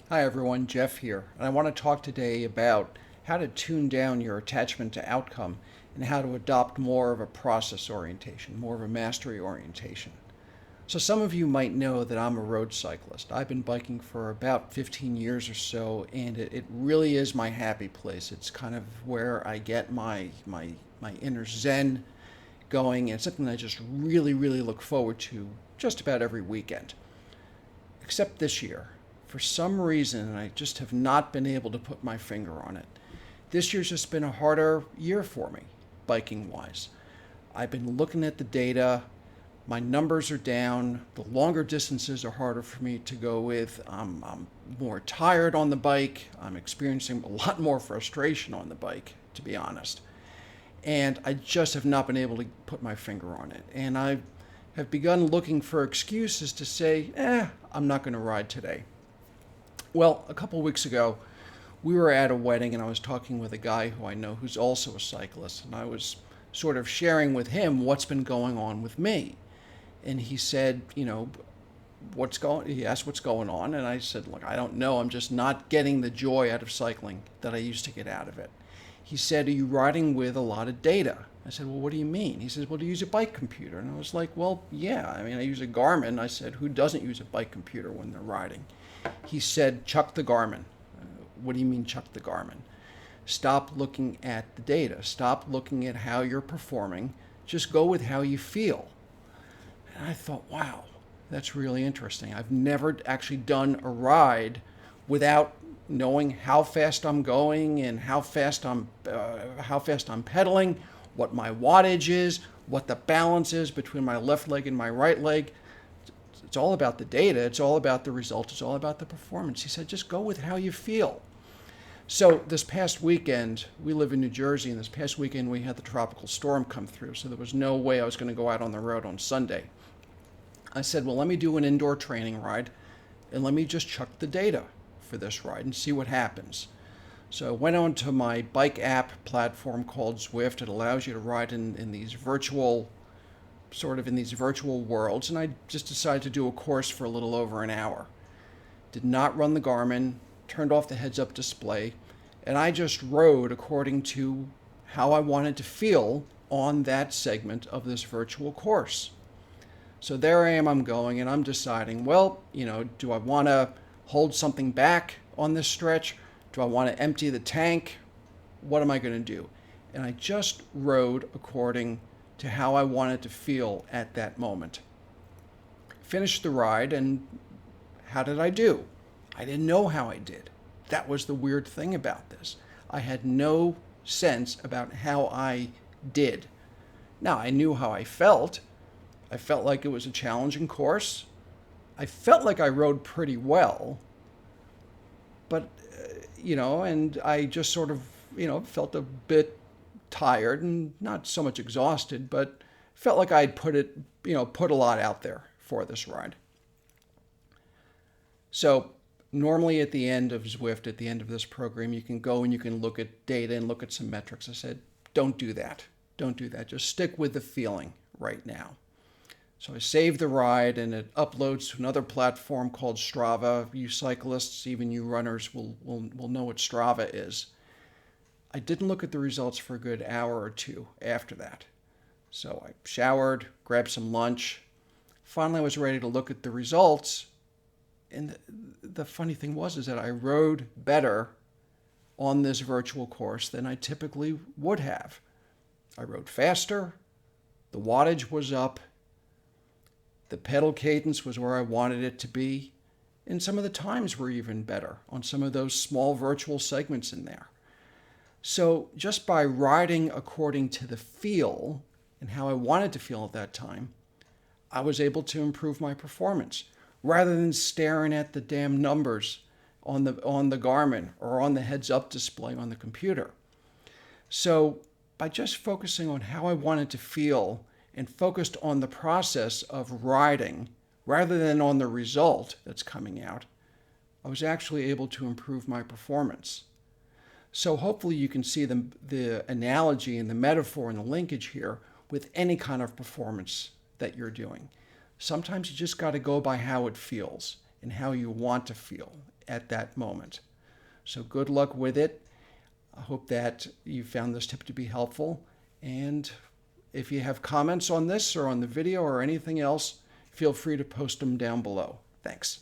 Hi everyone, Jeff here, and I want to talk today about how to tune down your attachment to outcome and how to adopt more of a process orientation, more of a mastery orientation. So, some of you might know that I'm a road cyclist. I've been biking for about 15 years or so, and it really is my happy place. It's kind of where I get my inner zen going, and it's something I just really look forward to just about every weekend. Except this year. For some reason, I just have not been able to put my finger on it. This year's just been a harder year for me, biking wise. I've been looking at the data. My numbers are down. The longer distances are harder for me to go with. I'm more tired on the bike. I'm experiencing a lot more frustration on the bike, to be honest. And I just have not been able to put my finger on it. And I have begun looking for excuses to say, I'm not going to ride today. Well, a couple of weeks ago, we were at a wedding and I was talking with a guy who I know who's also a cyclist, and I was sort of sharing with him what's been going on with me. And he said, he asked what's going on, and I said, look, I don't know. I'm just not getting the joy out of cycling that I used to get out of it. He said, are you riding with a lot of data? I said, well, what do you mean? He says, well, do you use a bike computer? And I was like, well, yeah. I mean, I use a Garmin. I said, who doesn't use a bike computer when they're riding? He said, chuck the Garmin. What do you mean, chuck the Garmin? Stop looking at the data. Stop looking at how you're performing. Just go with how you feel. And I thought, wow, that's really interesting. I've never actually done a ride without knowing how fast I'm going and how fast I'm pedaling, what my wattage is, what the balance is between my left leg and my right leg. It's all about the data. It's all about the result. It's all about the performance. He said, just go with how you feel. So this past weekend, we live in New Jersey, and this past weekend we had the tropical storm come through, so there was no way I was going to go out on the road on Sunday. I said, well, let me do an indoor training ride, and let me just chuck the data for this ride and see what happens. So I went on to my bike app platform called Zwift. It allows you to ride in these virtual worlds, and I just decided to do a course for a little over an hour. Did not run the Garmin, turned off the heads-up display, and I just rode according to how I wanted to feel on that segment of this virtual course. So there I am, I'm going, and I'm deciding, well, do I want to hold something back on this stretch? Do I want to empty the tank? What am I going to do? And I just rode according to how I wanted to feel at that moment. Finished the ride, and how did I do? I didn't know how I did. That was the weird thing about this. I had no sense about how I did. Now, I knew how I felt. I felt like it was a challenging course. I felt like I rode pretty well, but, and I just sort of, felt a bit tired and not so much exhausted, but felt like I'd put a lot out there for this ride. So normally at the end of Zwift, at the end of this program, you can go and you can look at data and look at some metrics. I said, don't do that. Don't do that. Just stick with the feeling right now. So I saved the ride, and it uploads to another platform called Strava. You cyclists, even you runners, will know what Strava is. I didn't look at the results for a good hour or two after that. So I showered, grabbed some lunch. Finally, I was ready to look at the results. And the funny thing was is that I rode better on this virtual course than I typically would have. I rode faster. The wattage was up. The pedal cadence was where I wanted it to be. And some of the times were even better on some of those small virtual segments in there. So just by riding according to the feel and how I wanted to feel at that time, I was able to improve my performance rather than staring at the damn numbers on the Garmin or on the heads-up display on the computer. So by just focusing on how I wanted to feel and focused on the process of riding rather than on the result that's coming out, I was actually able to improve my performance. So hopefully you can see the analogy and the metaphor and the linkage here with any kind of performance that you're doing. Sometimes you just got to go by how it feels and how you want to feel. at that moment. So good luck with it. I hope that you found this tip to be helpful. And if you have comments on this or on the video or anything else, feel free to post them down below. Thanks.